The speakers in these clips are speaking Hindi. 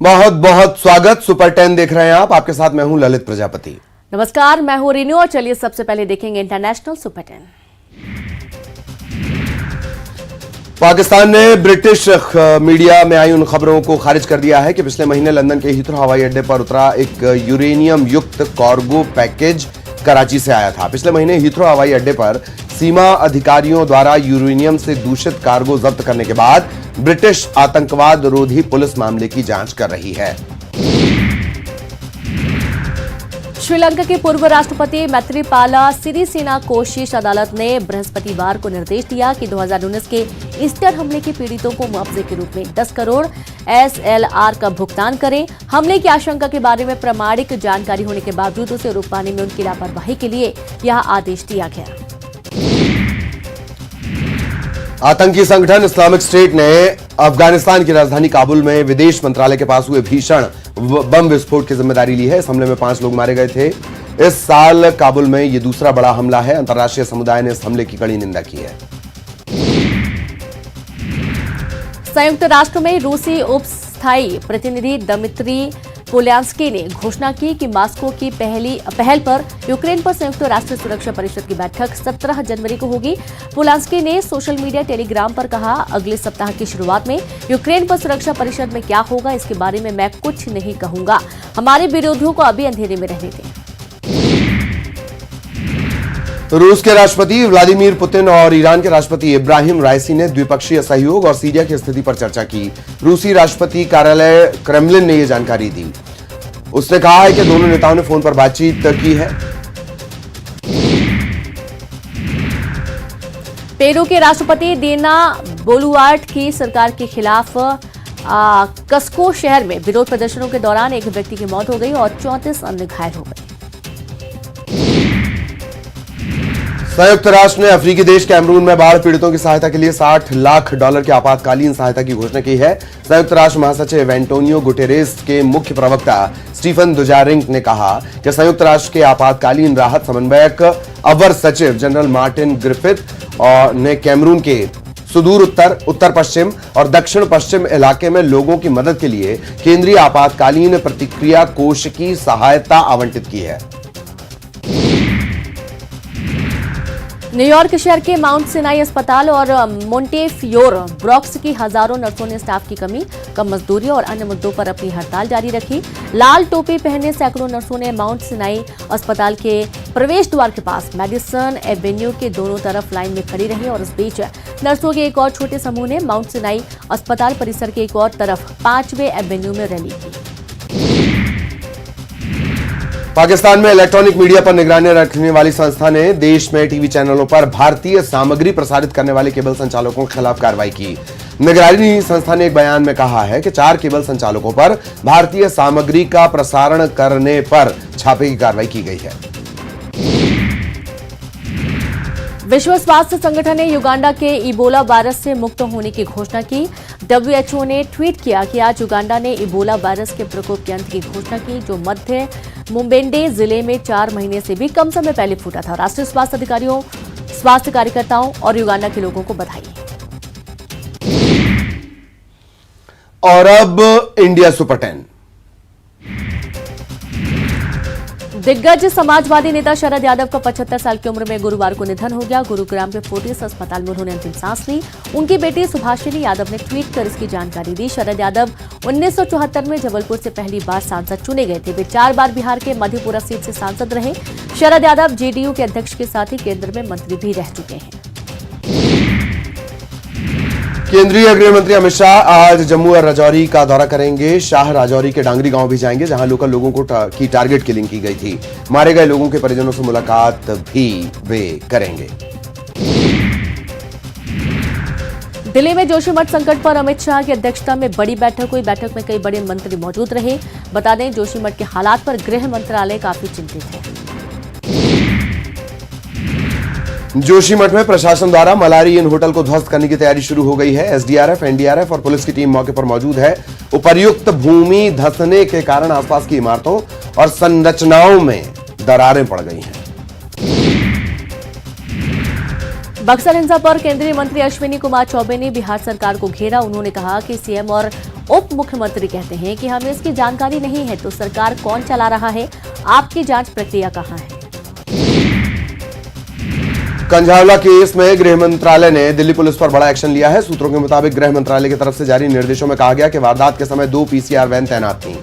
बहुत बहुत स्वागत। सुपर 10 देख रहे हैं आप। आपके साथ मैं हूं ललित प्रजापति। नमस्कार, मैं हूं रीनू और चलिए सबसे पहले देखेंगे इंटरनेशनल सुपर 10। पाकिस्तान ने ब्रिटिश मीडिया में आई उन खबरों को खारिज कर दिया है कि पिछले महीने लंदन के हीथ्रो हवाई अड्डे पर उतरा एक यूरेनियम युक्त कार्गो पैकेज कराची से आया था। पिछले महीने हीथ्रो हवाई अड्डे पर सीमा अधिकारियों द्वारा यूरेनियम से दूषित कार्गो जब्त करने के बाद ब्रिटिश आतंकवाद रोधी पुलिस मामले की जांच कर रही है। श्रीलंका के पूर्व राष्ट्रपति मैत्रीपाला सिरिसेना को शीर्ष अदालत ने बृहस्पतिवार को निर्देश दिया कि 2019 के ईस्टर हमले के पीड़ितों को मुआवजे के रूप में 10 करोड़ SLR का भुगतान करें। हमले की आशंका के बारे में प्रामाणिक जानकारी होने के बावजूद उसे रोक पाने में उनकी लापरवाही के लिए यह आदेश दिया गया। आतंकी संगठन इस्लामिक स्टेट ने अफगानिस्तान की राजधानी काबुल में विदेश मंत्रालय के पास हुए भीषण बम विस्फोट की जिम्मेदारी ली है। इस हमले में 5 लोग मारे गए थे। इस साल काबुल में यह दूसरा बड़ा हमला है। अंतर्राष्ट्रीय समुदाय ने इस हमले की कड़ी निंदा की है। संयुक्त राष्ट्र में रूसी उप स्थायी प्रतिनिधि दमित्री पोलियांस्की ने घोषणा की कि मॉस्को की पहल पर यूक्रेन पर संयुक्त राष्ट्र सुरक्षा परिषद की बैठक 17 जनवरी को होगी। पोलियांस्की ने सोशल मीडिया टेलीग्राम पर कहा, अगले सप्ताह की शुरुआत में यूक्रेन पर सुरक्षा परिषद में क्या होगा इसके बारे में मैं कुछ नहीं कहूंगा। हमारे विरोधियों को अभी अंधेरे में रहने दें। रूस के राष्ट्रपति व्लादिमीर पुतिन और ईरान के राष्ट्रपति इब्राहिम राइसी ने द्विपक्षीय सहयोग और सीरिया की स्थिति पर चर्चा की। रूसी राष्ट्रपति कार्यालय क्रेमलिन ने यह जानकारी दी। उसने कहा है कि दोनों नेताओं ने फोन पर बातचीत की है। पेरू के राष्ट्रपति दीना बोलुआर्ट की सरकार के खिलाफ कस्को शहर में विरोध प्रदर्शनों के दौरान एक व्यक्ति की मौत हो गई और 34 अन्य घायल हो गए। संयुक्त राष्ट्र ने अफ्रीकी देश कैमरून में बाढ़ पीड़ितों की सहायता के लिए $60 लाख की आपातकालीन सहायता की घोषणा की है। संयुक्त राष्ट्र महासचिव एंटोनियो गुटेरेस के मुख्य प्रवक्ता स्टीफन दुजारिक ने कहा कि संयुक्त राष्ट्र के आपातकालीन राहत समन्वयक अवर सचिव जनरल मार्टिन ग्रिफिथ ने कैमरून के सुदूर उत्तर, उत्तर पश्चिम और दक्षिण पश्चिम इलाके में लोगों की मदद के लिए केंद्रीय आपातकालीन प्रतिक्रिया कोष की सहायता आवंटित की है। न्यूयॉर्क शहर के माउंट सिनाई अस्पताल और मोंटेफियोर ब्रॉक्स की हजारों नर्सों ने स्टाफ की कमी, कम मजदूरी और अन्य मुद्दों पर अपनी हड़ताल जारी रखी। लाल टोपी पहने सैकड़ों नर्सों ने माउंट सिनाई अस्पताल के प्रवेश द्वार के पास मेडिसन एवेन्यू के दोनों तरफ लाइन में खड़ी रही और इस बीच नर्सों के एक और छोटे समूह ने माउंट सिनाई अस्पताल परिसर के एक और तरफ 5वें एवेन्यू में रैली की। पाकिस्तान में इलेक्ट्रॉनिक मीडिया पर निगरानी रखने वाली संस्था ने देश में टीवी चैनलों पर भारतीय सामग्री प्रसारित करने वाले केबल संचालकों के खिलाफ कार्रवाई की। निगरानी संस्था ने एक बयान में कहा है कि 4 केबल संचालकों पर भारतीय सामग्री का प्रसारण करने पर छापे की कार्रवाई की गई है। विश्व स्वास्थ्य संगठन ने युगांडा के इबोला वायरस से मुक्त होने की घोषणा की। WHO ने ट्वीट किया कि आज युगांडा ने इबोला वायरस के प्रकोप के अंत की घोषणा की, जो मध्य मुंबेंडे जिले में 4 महीने से भी कम समय पहले फूटा था। राष्ट्रीय स्वास्थ्य अधिकारियों, स्वास्थ्य कार्यकर्ताओं और युगांडा के लोगों को बधाई। और अब इंडिया सुपर 10। दिग्गज समाजवादी नेता शरद यादव का 75 साल की उम्र में गुरुवार को निधन हो गया। गुरुग्राम के फोर्टिस अस्पताल में उन्होंने अंतिम सांस ली। उनकी बेटी सुभाषिनी यादव ने ट्वीट कर इसकी जानकारी दी। शरद यादव 1974 में जबलपुर से पहली बार सांसद चुने गए थे। वे 4 बार बिहार के मधेपुरा सीट से सांसद रहे। शरद यादव JDU के अध्यक्ष के साथ ही केंद्र में मंत्री भी रह चुके हैं। केंद्रीय गृह मंत्री अमित शाह आज जम्मू और राजौरी का दौरा करेंगे। शाह राजौरी के डांगरी गांव भी जाएंगे, जहां लोकल लोगों को की टारगेट किलिंग की गई थी। मारे गए लोगों के परिजनों से मुलाकात भी वे करेंगे। दिल्ली में जोशीमठ संकट पर अमित शाह की अध्यक्षता में बड़ी बैठक हुई। बैठक में कई बड़े मंत्री मौजूद रहे। बता दें, जोशीमठ के हालात पर गृह मंत्रालय काफी चिंतित है। जोशीमठ में प्रशासन द्वारा मलारी इन होटल को ध्वस्त करने की तैयारी शुरू हो गई है। SDRF, NDRF और पुलिस की टीम मौके पर मौजूद है। उपर्युक्त भूमि धंसने के कारण आसपास की इमारतों और संरचनाओं में दरारें पड़ गई हैं। बक्सर हिंसा पर केंद्रीय मंत्री अश्विनी कुमार चौबे ने बिहार सरकार को घेरा। उन्होंने कहा कि CM और उप मुख्यमंत्री कहते हैं कि हमें इसकी जानकारी नहीं है, तो सरकार कौन चला रहा है, आपकी जांच प्रक्रिया कहां है। कंझावला केस में गृह मंत्रालय ने दिल्ली पुलिस पर बड़ा एक्शन लिया है। सूत्रों के मुताबिक गृह मंत्रालय की तरफ से जारी निर्देशों में कहा गया कि वारदात के समय 2 पीसीआर वैन तैनात थीं।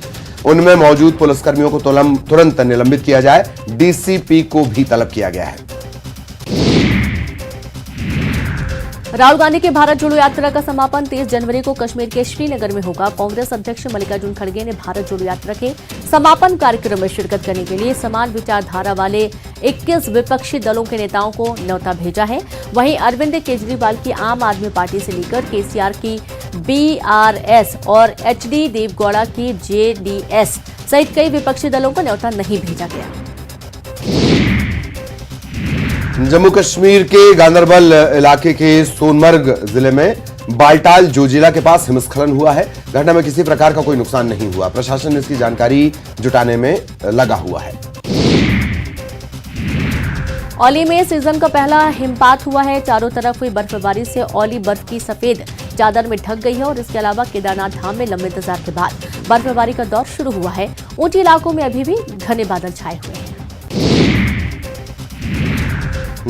उनमें मौजूद पुलिसकर्मियों को तुरंत निलंबित किया जाए। डीसीपी को भी तलब किया गया है। राहुल गांधी के भारत जोड़ो यात्रा का समापन 23 जनवरी को कश्मीर के श्रीनगर में होगा। कांग्रेस अध्यक्ष मल्लिकार्जुन खड़गे ने भारत जोड़ो यात्रा के समापन कार्यक्रम में शिरकत करने के लिए समान विचारधारा वाले 21 विपक्षी दलों के नेताओं को न्योता भेजा है। वहीं अरविंद केजरीवाल की आम आदमी पार्टी से लेकर केसीआर की बीआरएस और एचडी देवगौड़ा की जेडीएस सहित कई विपक्षी दलों को न्योता नहीं भेजा गया। जम्मू कश्मीर के गांदरबल इलाके के सोनमर्ग जिले में बाल्टाल जोजिला के पास हिमस्खलन हुआ है। घटना में किसी प्रकार का कोई नुकसान नहीं हुआ। प्रशासन इसकी जानकारी जुटाने में लगा हुआ है। औली में सीजन का पहला हिमपात हुआ है। चारों तरफ हुई बर्फबारी से औली बर्फ की सफेद चादर में ढक गई है और इसके अलावा केदारनाथ धाम में लंबे इंतजार के बाद बर्फबारी का दौर शुरू हुआ है। ऊंचे इलाकों में अभी भी घने बादल छाए हुए हैं।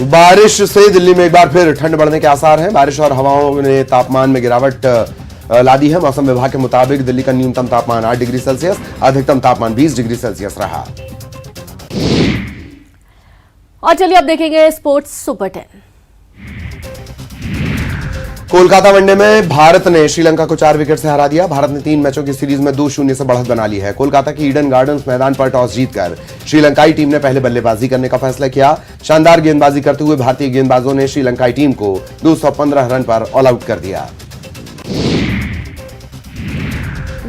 बारिश से दिल्ली में एक बार फिर ठंड बढ़ने के आसार हैं। बारिश और हवाओं ने तापमान में गिरावट ला दी है। मौसम विभाग के मुताबिक दिल्ली का न्यूनतम तापमान 8 डिग्री सेल्सियस, अधिकतम तापमान 20 डिग्री सेल्सियस रहा। और चलिए अब देखेंगे स्पोर्ट्स सुपर 10। कोलकाता वनडे में भारत ने श्रीलंका को 4 विकेट से हरा दिया। भारत ने 3 मैचों की सीरीज में 2-0 से बढ़त बना ली है। कोलकाता की ईडन गार्डन्स मैदान पर टॉस जीतकर श्रीलंकाई टीम ने पहले बल्लेबाजी करने का फैसला किया। शानदार गेंदबाजी करते हुए भारतीय गेंदबाजों ने श्रीलंकाई टीम को 215 रन पर ऑल आउट कर दिया।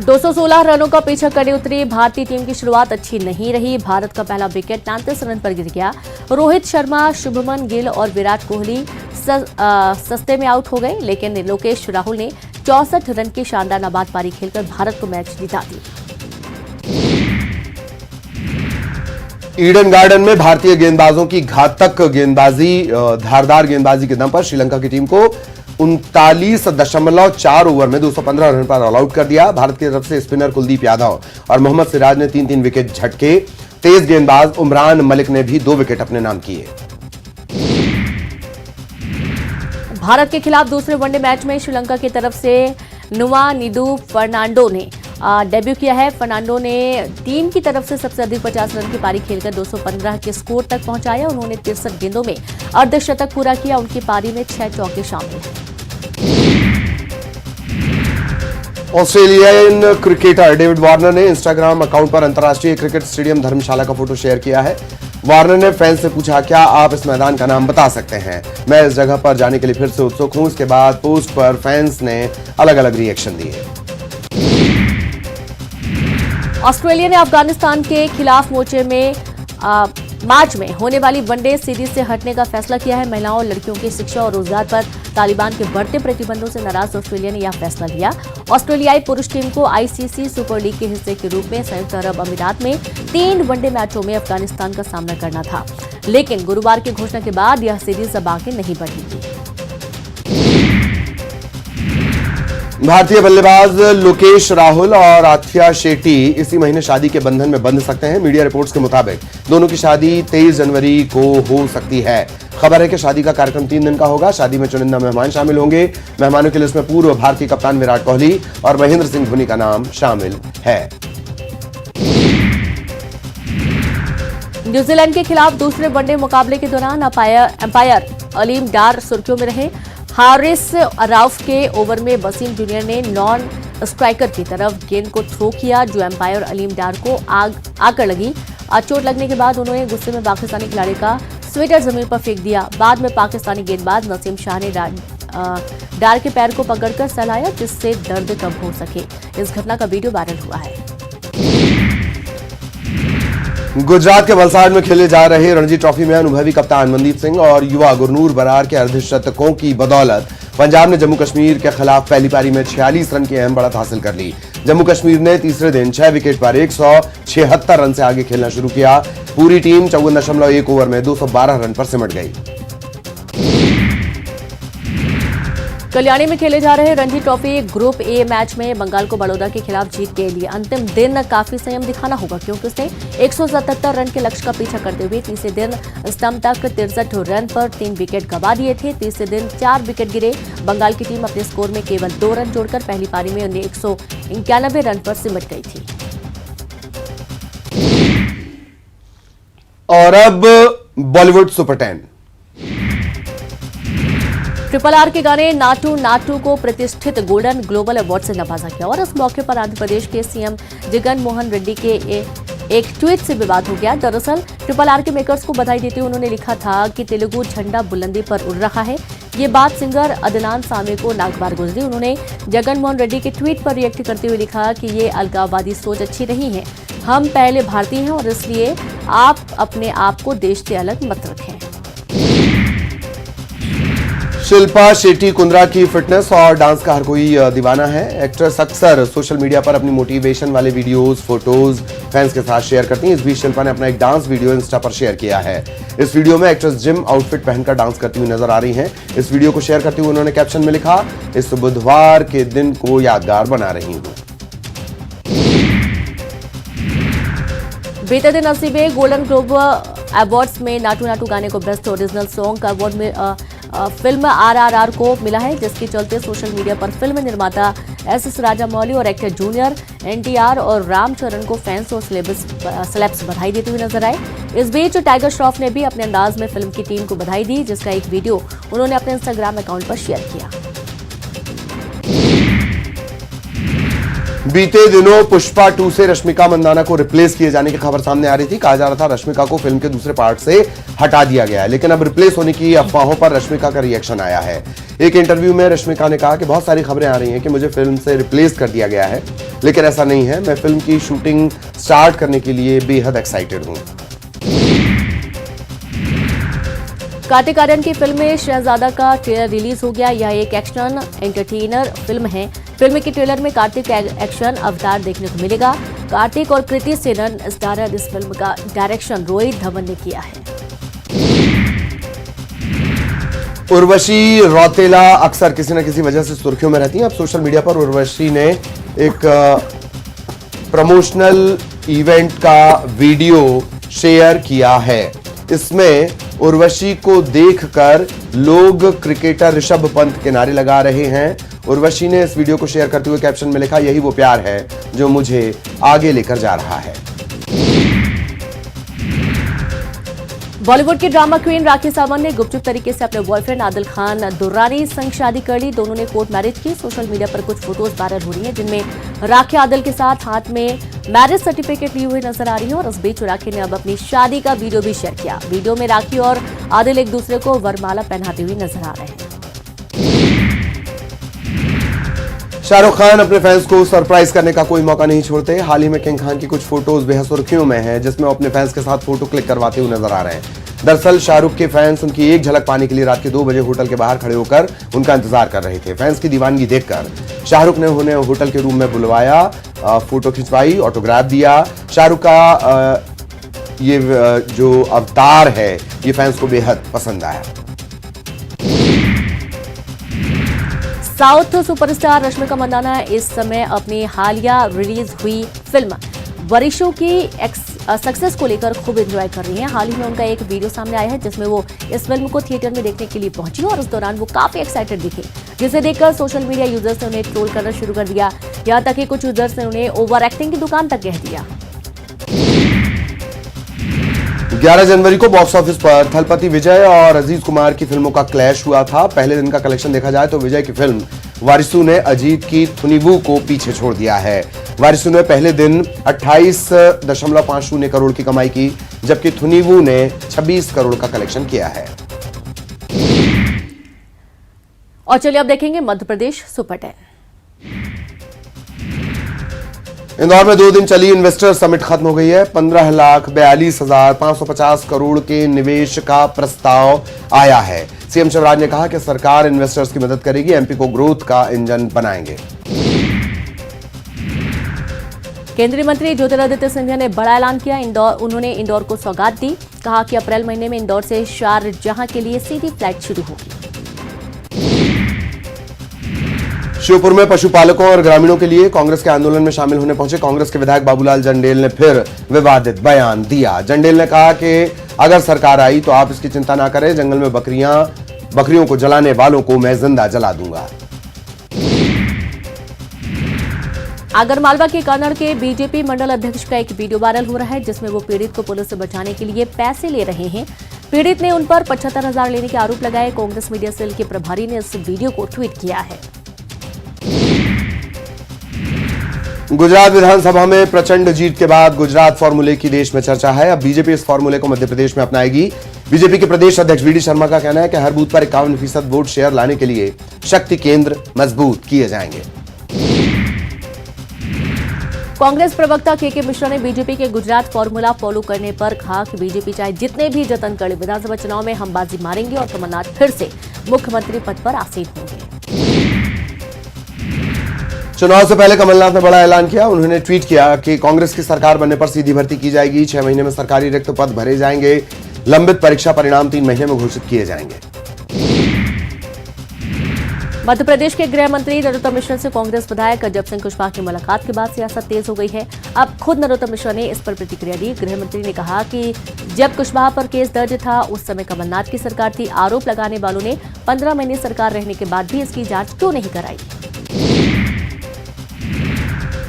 216 रनों का पीछा करने उतरी भारतीय टीम की शुरुआत अच्छी नहीं रही। भारत का पहला विकेट 33 रन पर गिर गया। रोहित शर्मा, शुभमन गिल और विराट कोहली सस्ते में आउट हो गए, लेकिन लोकेश राहुल ने 64 रन की शानदार नाबाद पारी खेलकर भारत को मैच जिता दी। ईडन गार्डन में भारतीय गेंदबाजों की घातक गेंदबाजी, धारदार गेंदबाजी के दम पर श्रीलंका की टीम को 39.4 ओवर में 215 रन पर ऑल आउट कर दिया। भारत की तरफ से स्पिनर कुलदीप यादव और मोहम्मद सिराज ने 3-3 विकेट झटके। तेज गेंदबाज उमरान मलिक ने भी 2 विकेट अपने नाम किए। भारत के खिलाफ दूसरे वनडे मैच में श्रीलंका की तरफ से नुवानिडू फर्नांडो ने डेब्यू किया है। फर्नांडो ने टीम की तरफ से सबसे अधिक 50 रन की पारी खेलकर 215 के स्कोर तक पहुंचाया। उन्होंने 63 गेंदों में अर्धशतक पूरा किया। उनकी पारी में 6 चौके शामिल हैं। ऑस्ट्रेलियन क्रिकेटर डेविड वार्नर ने इंस्टाग्राम अकाउंट पर अंतर्राष्ट्रीय क्रिकेट स्टेडियम धर्मशाला का फोटो शेयर किया है। वार्नर ने फैंस से पूछा, क्या आप इस मैदान का नाम बता सकते हैं? मैं इस जगह पर जाने के लिए फिर से उत्सुक हूं। इसके बाद पोस्ट पर फैंस ने अलग अलग रिएक्शन दिए। ऑस्ट्रेलिया ने अफगानिस्तान के खिलाफ मोर्चे में मार्च में होने वाली वनडे सीरीज से हटने का फैसला किया है। महिलाओं और लड़कियों की शिक्षा और रोजगार पर तालिबान के बढ़ते प्रतिबंधों से नाराज ऑस्ट्रेलिया ने यह फैसला लिया। ऑस्ट्रेलियाई पुरुष टीम को आईसीसी सुपर लीग के हिस्से के रूप में संयुक्त अरब अमीरात में 3 वनडे मैचों में अफगानिस्तान का सामना करना था, लेकिन गुरुवार की घोषणा के बाद यह सीरीज अब आगे नहीं बढ़ेगी। भारतीय बल्लेबाज लोकेश राहुल और आथिया शेट्टी इसी महीने शादी के बंधन में बंध सकते हैं। मीडिया रिपोर्ट्स के मुताबिक दोनों की शादी 23 जनवरी को हो सकती है। खबर है कि शादी का कार्यक्रम 3 दिन का होगा। शादी में चुनिंदा मेहमान शामिल होंगे। मेहमानों की लिस्ट में पूर्व भारतीय कप्तान विराट कोहली और महेंद्र सिंह धोनी का नाम शामिल है। न्यूजीलैंड के खिलाफ दूसरे वनडे मुकाबले के दौरान अंपायर अलीम डार सुर्खियों में रहे। हारिस राउफ के ओवर में वसीम जूनियर ने नॉन स्ट्राइकर की तरफ गेंद को थ्रो किया, जो एम्पायर अलीम डार को आकर लगी। चोट लगने के बाद उन्होंने गुस्से में पाकिस्तानी खिलाड़ी का स्वेटर जमीन पर फेंक दिया। बाद में पाकिस्तानी गेंदबाज नसीम शाह ने डार के पैर को पकड़कर सहलाया, जिससे दर्द कम हो सके। इस घटना का वीडियो वायरल हुआ है। गुजरात के वलसाड में खेले जा रहे रणजी ट्रॉफी में अनुभवी कप्तान मनदीप सिंह और युवा गुरनूर बरार के अर्धशतकों की बदौलत पंजाब ने जम्मू कश्मीर के खिलाफ पहली पारी में 46 रन की अहम बढ़त हासिल कर ली। जम्मू कश्मीर ने तीसरे दिन 6 विकेट पर 176 रन से आगे खेलना शुरू किया। पूरी टीम 54.1 ओवर में 212 रन पर सिमट गई। कल्याणी में खेले जा रहे Ranji trophy group A match में बंगाल को बड़ौदा के खिलाफ जीत के लिए अंतिम दिन काफी संयम दिखाना होगा, क्योंकि उसने 177 रन के लक्ष्य का पीछा करते हुए तीसरे दिन स्तंभ तक 63 रन पर 3 विकेट गंवा दिए थे। तीसरे दिन 4 विकेट गिरे। बंगाल की टीम अपने स्कोर में केवल 2 रन जोड़कर पहली पारी में 191 रन पर सिमट गई थी। और अब बॉलीवुड सुपर 10। RRR के गाने नाटू नाटू को प्रतिष्ठित गोल्डन ग्लोबल अवार्ड से नवाजा गया और इस मौके पर आंध्र प्रदेश के सीएम जगन मोहन रेड्डी के एक ट्वीट से विवाद हो गया। दरअसल RRR के मेकर्स को बधाई देते हुए उन्होंने लिखा था कि तेलुगु झंडा बुलंदी पर उड़ रहा है। ये बात सिंगर अदनान सामी को नागवार गुजरी। उन्होंने जगन मोहन रेड्डी के ट्वीट पर रिएक्ट करते हुए लिखा कि ये अलगाववादी सोच अच्छी नहीं है। हम पहले भारतीय हैं और इसलिए आप अपने आप को देश से अलग मत रखें। शिल्पा शेट्टी कुंद्रा की फिटनेस और डांस का हर कोई दीवाना है। एक्ट्रेस अक्सर सोशल मीडिया पर अपनी मोटिवेशन वाले वीडियोस, फोटोज फैंस के साथ शेयर करती हैं। इस बीच शिल्पा ने अपना एक डांस वीडियो इंस्टा पर शेयर किया है। इस वीडियो में एक्ट्रेस जिम आउटफिट पहनकर डांस करती हुई नजर आ रही हैं। इस वीडियो को शेयर करते हुए उन्होंने कैप्शन में लिखा, इस बुधवार के दिन को यादगार बना रही हूं। बीते दिन नसीबे गोल्डन ग्लोब अवार्ड्स में नाटू नाटू गाने को बेस्ट ओरिजिनल सॉन्ग का अवार्ड में फिल्म RRR को मिला है, जिसके चलते सोशल मीडिया पर फिल्म निर्माता SS राजामौली और एक्टर जूनियर NTR और रामचरण को फैंस और सेलेब्स बधाई देते हुए नजर आए। इस बीच टाइगर श्रॉफ ने भी अपने अंदाज में फिल्म की टीम को बधाई दी, जिसका एक वीडियो उन्होंने अपने इंस्टाग्राम अकाउंट पर शेयर किया। बीते दिनों पुष्पा 2 से रश्मिका मंदाना को रिप्लेस किए जाने की खबर सामने आ रही थी। कहा जा रहा था रश्मिका को फिल्म के दूसरे पार्ट से हटा दिया गया है, लेकिन अब रिप्लेस होने की अफवाहों पर रश्मिका का रिएक्शन आया है। एक इंटरव्यू में रश्मिका ने कहा कि बहुत सारी खबरें आ रही हैं कि मुझे फिल्म से रिप्लेस कर दिया गया है, लेकिन ऐसा नहीं है। मैं फिल्म की शूटिंग स्टार्ट करने के लिए बेहद एक्साइटेड हूं। कार्तिक आर्यन की फिल्म में शहजादा का ट्रेलर रिलीज हो गया। यह एक एक्शन एंटरटेनर फिल्म है। फिल्म के ट्रेलर में कार्तिक एक्शन अवतार देखने को मिलेगा। कार्तिक और कृति सेनन स्टारर इस फिल्म का डायरेक्शन रोहित धवन ने किया है। उर्वशी रौतेला अक्सर किसी न किसी वजह से सुर्खियों में रहती हैं। अब सोशल मीडिया पर उर्वशी ने एक प्रमोशनल इवेंट का वीडियो शेयर किया है। इसमें उर्वशी को देखकर लोग क्रिकेटर ऋषभ पंत के नारे लगा रहे हैं। उर्वशी ने इस वीडियो को शेयर करते हुए कैप्शन में लिखा, यही वो प्यार है जो मुझे आगे लेकर जा रहा है। बॉलीवुड की ड्रामा क्वीन राखी सावंत ने गुपचुप तरीके से अपने बॉयफ्रेंड आदिल खान दुर्रानी संग शादी कर ली। दोनों ने कोर्ट मैरिज की। सोशल मीडिया पर कुछ फोटोज वायरल हो रही हैं, जिनमें राखी आदिल के साथ हाथ में मैरिज सर्टिफिकेट लिए हुए नजर आ रही है। और इस बीच राखी ने अब अपनी शादी का वीडियो भी शेयर किया। वीडियो में राखी और आदिल एक दूसरे को वरमाला पहनाते हुए नजर आ रहे हैं। शाहरुख खान अपने फैंस को सरप्राइज करने का कोई मौका नहीं छोड़ते। हाल ही में किंग खान की कुछ फोटोज बेहद सुर्खियों में हैं, जिसमें वो अपने फैंस के साथ फोटो क्लिक करवाते हुए नजर आ रहे हैं। दरअसल शाहरुख के फैंस उनकी एक झलक पाने के लिए रात के 2 बजे होटल के बाहर खड़े होकर उनका इंतजार कर रहे थे। फैंस की दीवानगी देखकर शाहरुख ने उन्हें होटल के रूम में बुलवाया, फोटो खिंचवाई, ऑटोग्राफ दिया। शाहरुख का ये जो अवतार है ये फैंस को बेहद पसंद आया। साउथ सुपरस्टार रश्मिका मंदाना इस समय अपनी हालिया रिलीज हुई फिल्म वरिशों की सक्सेस को लेकर खूब एंजॉय कर रही हैं। हाल ही में उनका एक वीडियो सामने आया है, जिसमें वो इस फिल्म को थिएटर में देखने के लिए पहुंची और उस दौरान वो काफी एक्साइटेड दिखे, जिसे देखकर सोशल मीडिया यूजर्स ने उन्हें ट्रोल करना शुरू कर दिया। यहां तक कि कुछ यूजर्स ने उन्हें ओवर एक्टिंग की दुकान तक कह दिया। 11 जनवरी को बॉक्स ऑफिस पर थलपति विजय और अजीज कुमार की फिल्मों का क्लैश हुआ था। पहले दिन का कलेक्शन देखा जाए तो विजय की फिल्म वारिसू ने अजीत की थुनिवू को पीछे छोड़ दिया है। वारिसू ने पहले दिन 28.50 करोड़ की कमाई की, जबकि थुनिवू ने 26 करोड़ का कलेक्शन किया है। और चलिए अब देखेंगे मध्य प्रदेश सुपर 10। इंदौर में 2 दिन चली इन्वेस्टर समिट खत्म हो गई है। 15,42,550 करोड़ के निवेश का प्रस्ताव आया है। सीएम शिवराज ने कहा कि सरकार इन्वेस्टर्स की मदद करेगी, एमपी को ग्रोथ का इंजन बनाएंगे। केंद्रीय मंत्री ज्योतिरादित्य सिंधिया ने बड़ा ऐलान किया। उन्होंने इंदौर को सौगात दी। कहा कि अप्रैल महीने में इंदौर से शारजाह के लिए सीधी फ्लाइट शुरू होगी। श्योपुर में पशुपालकों और ग्रामीणों के लिए कांग्रेस के आंदोलन में शामिल होने पहुंचे कांग्रेस के विधायक बाबूलाल जंडेल ने फिर विवादित बयान दिया। जंडेल ने कहा कि अगर सरकार आई तो आप इसकी चिंता ना करें, जंगल में बकरियों को जलाने वालों को मैं जिंदा जला दूंगा। आगरमालवा के कन्नड़ के बीजेपी मंडल अध्यक्ष का एक वीडियो वायरल हो रहा है जिसमें वो पीड़ित को पुलिस से बचाने के लिए पैसे ले रहे हैं। पीड़ित ने उन पर 75,000 लेने के आरोप लगाए। कांग्रेस मीडिया सेल के प्रभारी ने इस वीडियो को ट्वीट किया है। गुजरात विधानसभा में प्रचंड जीत के बाद गुजरात फॉर्मूले की देश में चर्चा है। अब बीजेपी इस फॉर्मूले को मध्य प्रदेश में अपनाएगी। बीजेपी के प्रदेश अध्यक्ष वीडी शर्मा का कहना है कि हर बूथ पर 51% वोट शेयर लाने के लिए शक्ति केंद्र मजबूत किए जाएंगे। कांग्रेस प्रवक्ता के मिश्रा ने बीजेपी के गुजरात फॉर्मूला फॉलो करने पर कहा कि बीजेपी चाहे जितने भी जतन करे, विधानसभा चुनाव में हम बाजी मारेंगे और कमलनाथ फिर से मुख्यमंत्री पद पर आसीन होंगे। चुनाव से पहले कमलनाथ ने बड़ा ऐलान किया। उन्होंने ट्वीट किया कि कांग्रेस की सरकार बनने पर सीधी भर्ती की जाएगी, 6 महीने में सरकारी रिक्त पद भरे जाएंगे, लंबित परीक्षा परिणाम 3 महीने में घोषित किए जाएंगे। मध्य प्रदेश के गृह मंत्री नरोत्तम मिश्रा से कांग्रेस विधायक अजब सिंह कुशवाहा की मुलाकात के बाद सियासत तेज हो गई है। अब खुद नरोत्तम मिश्रा ने इस पर प्रतिक्रिया दी। गृह मंत्री ने कहा कि जब कुशवाहा पर केस दर्ज था उस समय कमलनाथ की सरकार थी। आरोप लगाने वालों ने 15 महीने सरकार रहने के बाद भी इसकी जांच क्यों नहीं कराई।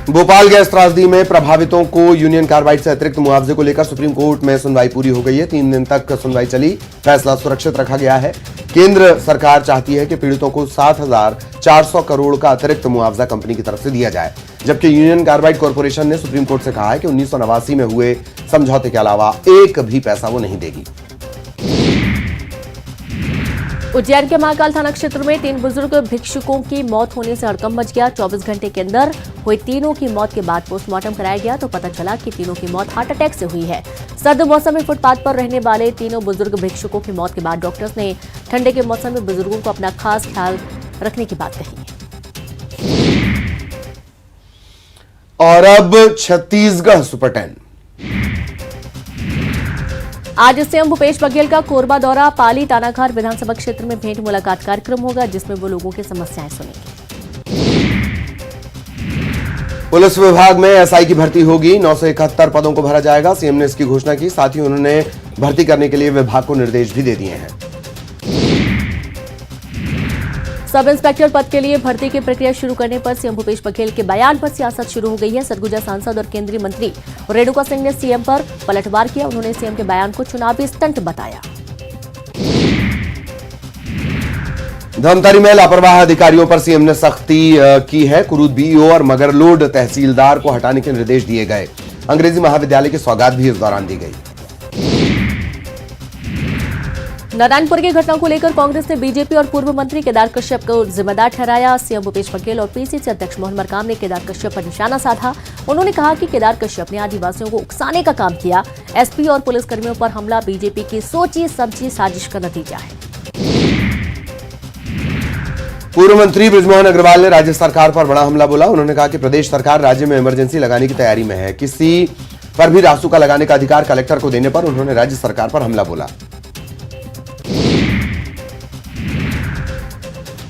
भोपाल गैस त्रासदी में प्रभावितों को यूनियन कार्बाइड से अतिरिक्त मुआवजे को लेकर सुप्रीम कोर्ट में सुनवाई पूरी हो गई है। 3 दिन तक सुनवाई चली। फैसला सुरक्षित रखा गया है। केंद्र सरकार चाहती है कि पीड़ितों को 7,400 करोड़ का अतिरिक्त मुआवजा कंपनी की तरफ से दिया जाए, जबकि यूनियन कार्बाइड कॉर्पोरेशन ने सुप्रीम कोर्ट से कहा है कि 1989 में हुए समझौते के अलावा एक भी पैसा वो नहीं देगी। उज्जैन के महाकाल थाना क्षेत्र में 3 बुजुर्ग भिक्षुकों की मौत होने से हड़कंप मच गया। 24 घंटे के अंदर हुई तीनों की मौत के बाद पोस्टमार्टम कराया गया तो पता चला कि तीनों की मौत हार्ट अटैक से हुई है। सर्द मौसम में फुटपाथ पर रहने वाले तीनों बुजुर्ग भिक्षुकों की मौत के बाद डॉक्टर्स ने ठंडे के मौसम में बुजुर्गों को अपना खास ख्याल रखने की बात कही है। और अब छत्तीसगढ़ सुपर 10। आज सीएम भूपेश बघेल का कोरबा दौरा। पाली तानाघाट विधानसभा क्षेत्र में भेंट मुलाकात कार्यक्रम होगा जिसमें वो लोगों की समस्याएं सुनेंगे। पुलिस विभाग में एसआई की भर्ती होगी। 971 पदों को भरा जाएगा। सीएम ने इसकी घोषणा की। साथ ही उन्होंने भर्ती करने के लिए विभाग को निर्देश भी दे दिए हैं। सब इंस्पेक्टर पद के लिए भर्ती की प्रक्रिया शुरू करने पर सीएम भूपेश बघेल के बयान पर सियासत शुरू हो गई है। सरगुजा सांसद और केंद्रीय मंत्री रेणुका सिंह ने सीएम पर पलटवार किया। उन्होंने सीएम के बयान को चुनावी स्टंट बताया। धमतरी में लापरवाह अधिकारियों पर सीएम ने सख्ती की है। कुरूद बीईओ और मगरलोड तहसीलदार को हटाने के निर्देश दिए गए। अंग्रेजी महाविद्यालय की सौगात भी इस दौरान दी गई। नारायणपुर की घटना को लेकर कांग्रेस ने बीजेपी और पूर्व मंत्री केदार कश्यप को जिम्मेदार ठहराया। सीएम भूपेश बघेल और पीसीसी अध्यक्ष मोहन मरकाम ने केदार कश्यप पर निशाना साधा। उन्होंने कहा कि केदार कश्यप ने आदिवासियों को उकसाने का काम किया। एसपी और पुलिसकर्मियों पर हमला बीजेपी की सोची समझी साजिश का नतीजा है। पूर्व मंत्री बृजमोहन अग्रवाल ने राज्य सरकार पर बड़ा हमला बोला। उन्होंने कहा कि प्रदेश सरकार राज्य में इमरजेंसी लगाने की तैयारी में है। किसी पर भी रासुका लगाने का अधिकार कलेक्टर को देने पर उन्होंने राज्य सरकार पर हमला बोला।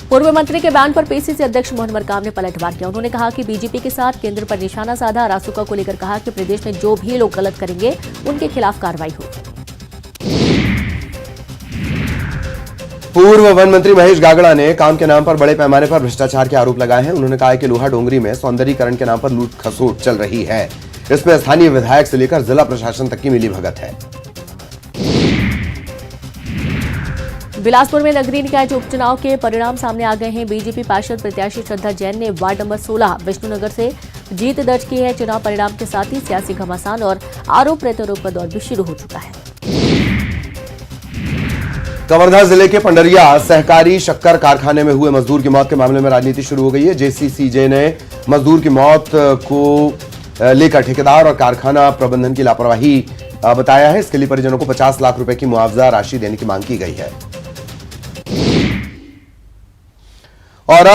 पूर्व मंत्री के बयान पर पीसीसी अध्यक्ष मोहन मरकाम ने पलटवार किया। उन्होंने कहा कि बीजेपी के साथ केंद्र पर निशाना साधा। रासुका को लेकर कहा कि प्रदेश में जो भी लोग गलत करेंगे उनके खिलाफ कार्रवाई होगी। पूर्व वन मंत्री महेश गागड़ा ने काम के नाम पर बड़े पैमाने पर भ्रष्टाचार के आरोप लगाए हैं। उन्होंने कहा कि लोहा डोंगरी में सौंदर्यीकरण के नाम पर लूट खसोट चल रही है। इसमें स्थानीय विधायक से लेकर जिला प्रशासन तक की मिलीभगत है। बिलासपुर में नगरीय निकाय उपचुनाव के परिणाम सामने आ गए हैं। बीजेपी पार्षद प्रत्याशी श्रद्धा जैन ने वार्ड नंबर 16 विष्णुनगर से जीत दर्ज की है। चुनाव परिणाम के साथ ही सियासी घमासान और आरोप प्रत्यारोप का दौर भी शुरू हो चुका है। कवर्धा जिले के पंडरिया सहकारी शक्कर कारखाने में हुए मजदूर की मौत के मामले में राजनीति शुरू हो गई है। जेसीसीजे ने मजदूर की मौत को लेकर ठेकेदार और कारखाना प्रबंधन की लापरवाही बताया है। इसके लिए परिजनों को 50 लाख रुपए की मुआवजा राशि देने की मांग की गई है। और